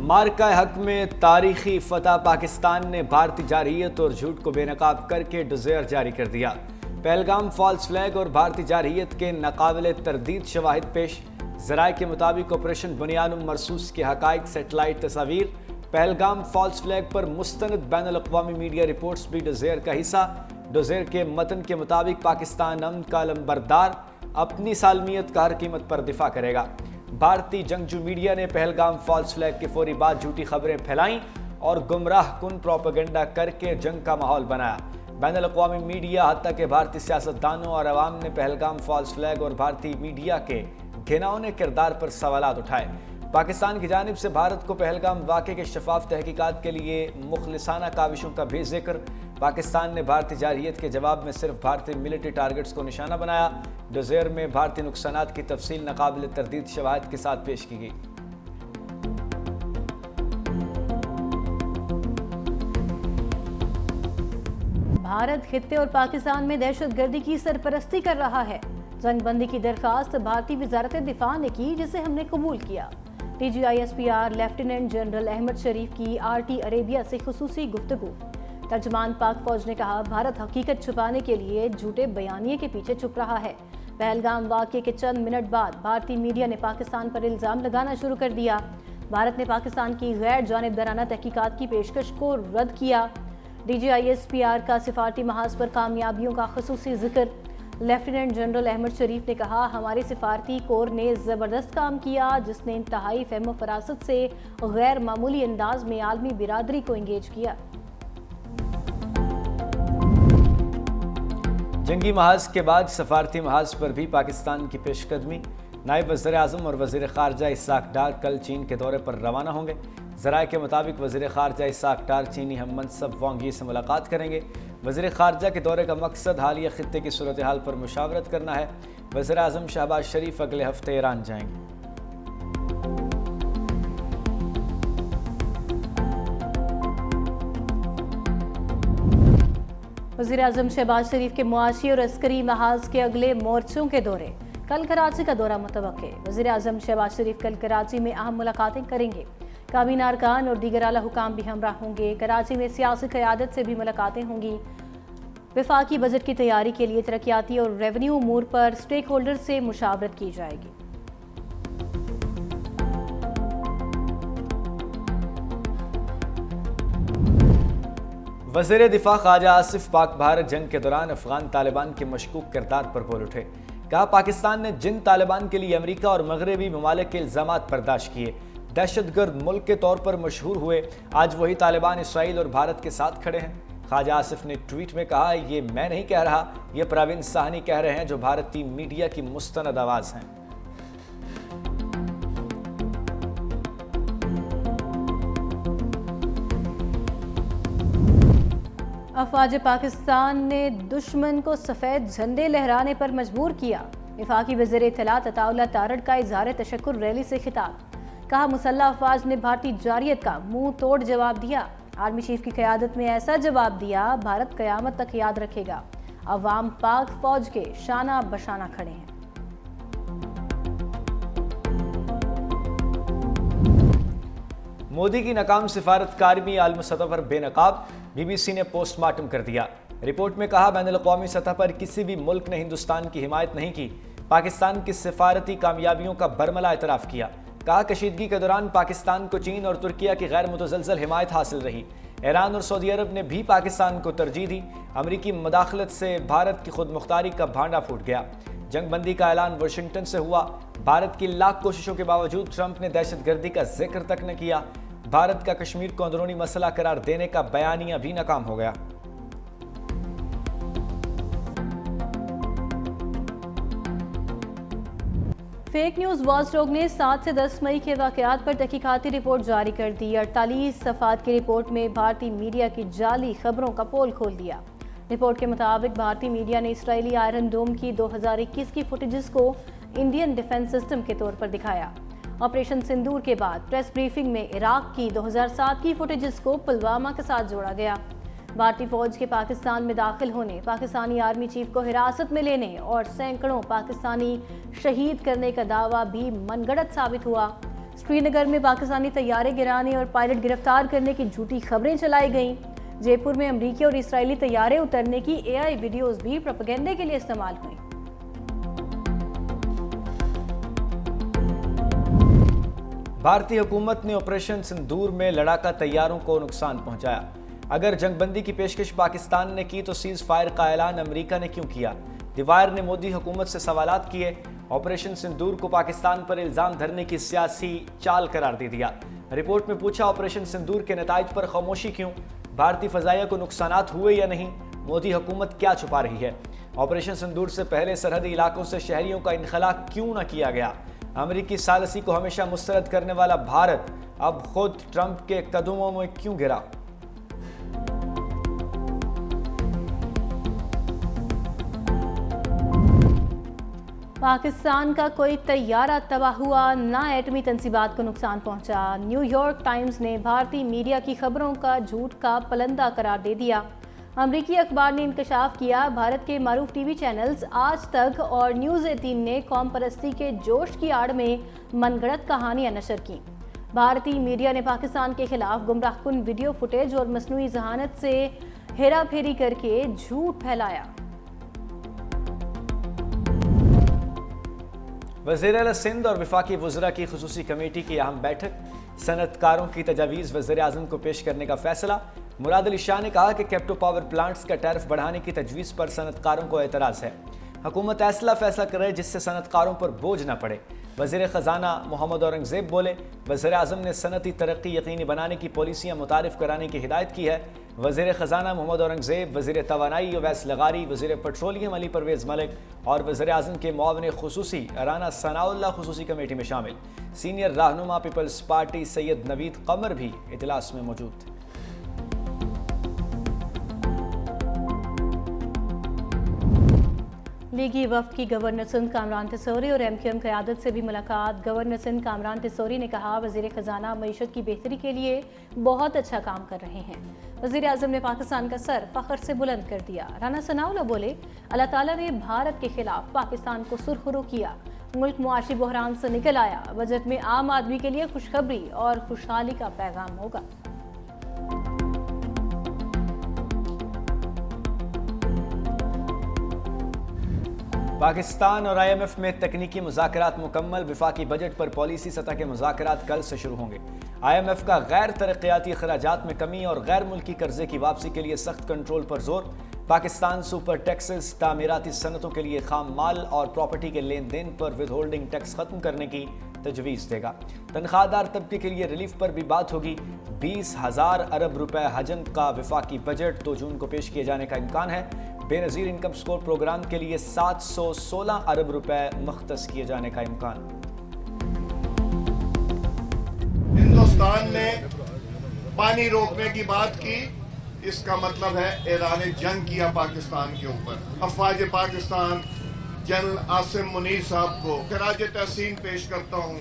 مارکہ حق میں تاریخی فتح، پاکستان نے بھارتی جارحیت اور جھوٹ کو بے نقاب کر کے ڈوزیر جاری کر دیا۔ پہلگام فالس فلیگ اور بھارتی جارحیت کے ناقابل تردید شواہد پیش۔ ذرائع کے مطابق آپریشن بنیان مرصوص کے حقائق، سیٹلائٹ تصاویر، پہلگام فالس فلیگ پر مستند بین الاقوامی میڈیا رپورٹس بھی ڈوزیر کا حصہ۔ ڈوزیر کے متن کے مطابق پاکستان امن کا علمبردار اپنی سالمیت کا ہر قیمت پر دفاع کرے گا۔ بھارتی جنگجو میڈیا نے پہلگام فالس فلیگ کے فوری بعد جھوٹی خبریں پھیلائیں اور گمراہ کن پروپیگنڈا کر کے جنگ کا ماحول بنایا۔ بین الاقوامی میڈیا حتیٰ کہ بھارتی سیاستدانوں اور عوام نے پہلگام فالس فلیگ اور بھارتی میڈیا کے گھناؤنے کردار پر سوالات اٹھائے۔ پاکستان کی جانب سے بھارت کو پہلگام واقعے کے شفاف تحقیقات کے لیے مخلصانہ کاوشوں کا بھی ذکر۔ پاکستان نے بھارتی جارحیت کے جواب میں صرف بھارتی ملٹری ٹارگٹس کو نشانہ بنایا۔ ڈوزیر میں بھارتی نقصانات کی تفصیل ناقابل تردید شواہد کے ساتھ پیش کی گئی۔ بھارت خطے اور پاکستان میں دہشت گردی کی سرپرستی کر رہا ہے۔ جنگ بندی کی درخواست بھارتی وزارت دفاع نے کی، جسے ہم نے قبول کیا۔ TGISPR لیفٹیننٹ جنرل احمد شریف کی RT عربیہ سے خصوصی گفتگو۔ ترجمان پاک فوج نے کہا، بھارت حقیقت چھپانے کے لیے جھوٹے بیانیے کے پیچھے چھپ رہا ہے۔ پہلگام واقعے کے چند منٹ بعد بھارتی میڈیا نے پاکستان پر الزام لگانا شروع کر دیا۔ بھارت نے پاکستان کی غیر جانبدارانہ تحقیقات کی پیشکش کو رد کیا۔ DGISPR کا سفارتی محاذ پر کامیابیوں کا خصوصی ذکر۔ لیفٹیننٹ جنرل احمد شریف نے کہا، ہماری سفارتی کور نے زبردست کام کیا، جس نے انتہائی فہم و فراست سے غیر معمولی انداز میں عالمی برادری کو انگیج کیا۔ جنگی محاذ کے بعد سفارتی محاذ پر بھی پاکستان کی پیش قدمی۔ نائب وزیر اعظم اور وزیر خارجہ اسحاق ڈار کل چین کے دورے پر روانہ ہوں گے۔ ذرائع کے مطابق وزیر خارجہ اسحاق ڈار چینی ہم منصب وانگ ی سے ملاقات کریں گے۔ وزیر خارجہ کے دورے کا مقصد حالیہ خطے کی صورتحال پر مشاورت کرنا ہے۔ وزیر اعظم شہباز شریف اگلے ہفتے ایران جائیں گے۔ وزیر اعظم شہباز شریف کے معاشی اور عسکری محاذ کے اگلے مورچوں کے دورے۔ کل کراچی کا دورہ متوقع۔ وزیر اعظم شہباز شریف کل کراچی میں اہم ملاقاتیں کریں گے۔ کابینہ ارکان اور دیگر اعلیٰ حکام بھی ہمراہ ہوں گے۔ کراچی میں سیاسی قیادت سے بھی ملاقاتیں ہوں گی۔ وفاقی بجٹ کی تیاری کے لیے ترقیاتی اور ریونیو امور پر سٹیک ہولڈر سے مشاورت کی جائے گی۔ وزیر دفاع خواجہ آصف پاک بھارت جنگ کے دوران افغان طالبان کے مشکوک کردار پر بول اٹھے۔ کہا، پاکستان نے جن طالبان کے لیے امریکہ اور مغربی ممالک کے الزامات برداشت کیے، دہشت گرد ملک کے طور پر مشہور ہوئے، آج وہی طالبان اسرائیل اور بھارت کے ساتھ کھڑے ہیں۔ خواجہ آصف نے ٹویٹ میں کہا، یہ میں نہیں کہہ رہا، یہ پروین ساہنی کہہ رہے ہیں، جو بھارتی میڈیا کی مستند آواز ہیں۔ افواج پاکستان نے دشمن کو سفید جھنڈے لہرانے پر مجبور کیا۔ وفاقی وزیر اطلاعات عطا اللہ تارڑ کا اظہار تشکر ریلی سے خطاب۔ کہا، مسلح افواج نے بھارتی جارحیت کا منہ توڑ جواب دیا۔ آرمی چیف کی قیادت میں ایسا جواب دیا، بھارت قیامت تک یاد رکھے گا۔ عوام پاک فوج کے شانہ بشانہ کھڑے ہیں۔ مودی کی ناکام سفارت کاری میں عالمی سطح پر بے نقاب، BBC نے پوسٹ مارٹم کر دیا۔ رپورٹ میں کہا، بین الاقوامی سطح پر کسی بھی ملک نے ہندوستان کی حمایت نہیں کی۔ پاکستان کی سفارتی کامیابیوں کا برملا اعتراف کیا۔ کہا، کشیدگی کے دوران پاکستان کو چین اور ترکیہ کی غیر متزلزل حمایت حاصل رہی۔ ایران اور سعودی عرب نے بھی پاکستان کو ترجیح دی۔ امریکی مداخلت سے بھارت کی خود مختاری کا بھانڈا پھوٹ گیا۔ جنگ بندی کا اعلان واشنگٹن سے ہوا۔ بھارت کی لاکھ کوششوں کے باوجود ٹرمپ نے دہشت گردی کا ذکر تک نہ کیا۔ بھارت کا کشمیر کو اندرونی مسئلہ قرار دینے کا بیانیہ بھی ناکام ہو گیا۔ فیک نیوز واچ ڈاگ نے 7 سے 10 مئی کے واقعات پر تحقیقاتی رپورٹ جاری کر دی۔ 48 صفحات کی رپورٹ میں بھارتی میڈیا کی جعلی خبروں کا پول کھول دیا۔ رپورٹ کے مطابق بھارتی میڈیا نے اسرائیلی آئرن ڈوم کی 2021 کی فوٹیجز کو انڈین ڈیفنس سسٹم کے طور پر دکھایا۔ آپریشن سندور کے بعد پریس بریفنگ میں عراق کی 2007 کی فوٹیجز کو پلوامہ کے ساتھ جوڑا گیا۔ بھارتی فوج کے پاکستان میں داخل ہونے، پاکستانی آرمی چیف کو حراست میں لینے اور سینکڑوں پاکستانی شہید کرنے کا دعویٰ بھی من گھڑت ثابت ہوا۔ سری نگر میں پاکستانی طیارے گرانے اور پائلٹ گرفتار کرنے کی جھوٹی خبریں چلائی گئیں۔ جے پور میں امریکی اور اسرائیلی طیارے اترنے کی AI ویڈیوز بھی پروپیگنڈے کے لیے استعمال ہوئیں۔ بھارتی حکومت نے آپریشن سندور میں لڑاکا طیاروں کو نقصان پہنچایا۔ اگر جنگ بندی کی پیشکش پاکستان نے کی تو سیز فائر کا اعلان امریکہ نے کیوں کیا؟ دی وائر نے مودی حکومت سے سوالات کیے۔ آپریشن سندور کو پاکستان پر الزام دھرنے کی سیاسی چال قرار دے دیا۔ رپورٹ میں پوچھا آپریشن سندور کے نتائج پر خاموشی کیوں؟ بھارتی فضائیہ کو نقصانات ہوئے یا نہیں؟ مودی حکومت کیا چھپا رہی ہے؟ آپریشن سندور سے پہلے سرحدی علاقوں سے شہریوں کا انخلا کیوں نہ کیا گیا؟ امریکی ثالثی کو ہمیشہ مسترد کرنے والا بھارت اب خود ٹرمپ کے قدموں میں کیوں گرا؟ پاکستان کا کوئی طیارہ تباہ ہوا، نہ ایٹمی تنصیبات کو نقصان پہنچا۔ نیو یارک ٹائمز نے بھارتی میڈیا کی خبروں کا جھوٹ کا پلندہ قرار دے دیا۔ امریکی اخبار نے انکشاف کیا، بھارت کے معروف ٹی وی چینلز آج تک اور نیوز 18 نے قوم پرستی کے جوش کی آڑ میں من گھڑت کہانیاں نشر کیں۔ بھارتی میڈیا نے پاکستان کے خلاف گمراہ کن ویڈیو فوٹیج اور مصنوعی ذہانت سے ہیرا پھیری کر کے جھوٹ پھیلایا۔ وزیر اعلیٰ سندھ اور وفاقی وزراء کی خصوصی کمیٹی کی اہم بیٹھک، صنعت کاروں کی تجاویز وزیر اعظم کو پیش کرنے کا فیصلہ۔ مراد علی شاہ نے کہا کہ کیپٹو پاور پلانٹس کا ٹیرف بڑھانے کی تجویز پر صنعت کاروں کو اعتراض ہے۔ حکومت ایسا فیصلہ کرے جس سے صنعت کاروں پر بوجھ نہ پڑے۔ وزیر خزانہ محمد اورنگزیب بولے، وزیر اعظم نے صنعتی ترقی یقینی بنانے کی پالیسیاں متعارف کرانے کی ہدایت کی ہے۔ وزیر خزانہ محمد اورنگزیب، وزیر توانائی اویس لغاری، وزیر پیٹرولیم علی پرویز ملک اور وزیر اعظم کے معاون خصوصی رانا ثناء اللہ خصوصی کمیٹی میں شامل۔ سینئر رہنما پیپلز پارٹی سید نوید قمر بھی اجلاس میں موجود تھے۔ لیگی وفد کی گورنر سندھ کامران تیسوری اور MQM قیادت سے بھی ملاقات۔ گورنر سندھ کامران تیسوری نے کہا، وزیر خزانہ معیشت کی بہتری کے لیے بہت اچھا کام کر رہے ہیں۔ وزیر اعظم نے پاکستان کا سر فخر سے بلند کر دیا۔ رانا ثناء اللہ بولے، اللہ تعالیٰ نے بھارت کے خلاف پاکستان کو سرخرو کیا، ملک معاشی بحران سے نکل آیا۔ بجٹ میں عام آدمی کے لیے خوشخبری اور خوشحالی کا پیغام ہوگا۔ پاکستان اور IMF میں تکنیکی مذاکرات مکمل۔ وفاقی بجٹ پر پالیسی سطح کے مذاکرات کل سے شروع ہوں گے۔ IMF کا غیر ترقیاتی اخراجات میں کمی اور غیر ملکی قرضے کی واپسی کے لیے سخت کنٹرول پر زور۔ پاکستان سپر ٹیکسز، تعمیراتی صنعتوں کے لیے خام مال اور پراپرٹی کے لین دین پر ود ہولڈنگ ٹیکس ختم کرنے کی تجویز دے گا۔ تنخواہ دار طبقے کے لیے ریلیف پر بھی بات ہوگی۔ 20,000 ارب روپے حجم کا وفاقی بجٹ 2 جون کو پیش کیے جانے کا امکان ہے۔ بے نظیر انکم سکور پروگرام کے لیے 716 ارب روپے مختص کیے جانے کا امکان۔ ہندوستان نے پانی روکنے کی بات کی، اس کا مطلب ہے اعلان جنگ کیا پاکستان کے اوپر۔ افواج پاکستان جنرل عاصم منیر صاحب کو خراج تحسین پیش کرتا ہوں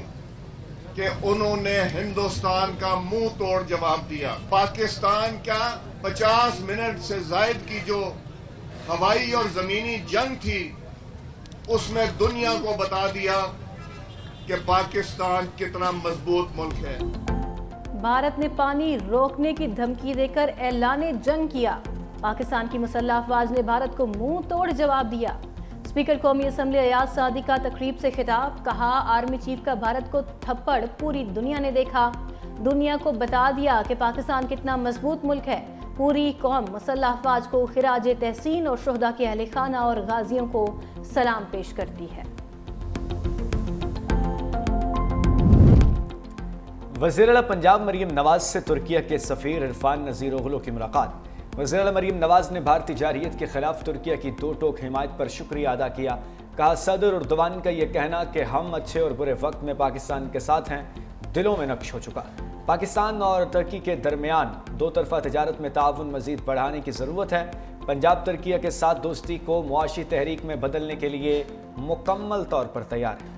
کہ انہوں نے ہندوستان کا منہ توڑ جواب دیا۔ پاکستان کا 50 منٹ سے زائد کی جو ہوائی اور زمینی جنگ تھی، اس میں دنیا کو بتا دیا کہ پاکستان کتنا مضبوط ملک ہے۔ بھارت نے پانی روکنے کی دھمکی دے کر اعلان جنگ کیا۔ پاکستان کی مسلح افواج نے بھارت کو منہ توڑ جواب دیا۔ اسپیکر قومی اسمبلی ایاز صادق کا تقریب سے خطاب، کہا آرمی چیف کا بھارت کو تھپڑ پوری دنیا نے دیکھا، دنیا کو بتا دیا کہ پاکستان کتنا مضبوط ملک ہے۔ پوری قوم مسلح افواج کو خراج تحسین اور شہداء کے اہل خانہ اور غازیوں کو سلام پیش کرتی ہے۔ وزیر اعلیٰ پنجاب مریم نواز سے ترکیہ کے سفیر عرفان نذیر اوغلو کی ملاقات۔ وزیر اعلیٰ مریم نواز نے بھارتی جارحیت کے خلاف ترکیہ کی 2 ٹوک حمایت پر شکریہ ادا کیا۔ کہا، صدر اردوان کا یہ کہنا کہ ہم اچھے اور برے وقت میں پاکستان کے ساتھ ہیں دلوں میں نقش ہو چکا۔ پاکستان اور ترکی کے درمیان 2 طرفہ تجارت میں تعاون مزید بڑھانے کی ضرورت ہے۔ پنجاب ترکیہ کے ساتھ دوستی کو معاشی تحریک میں بدلنے کے لیے مکمل طور پر تیار ہے۔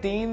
3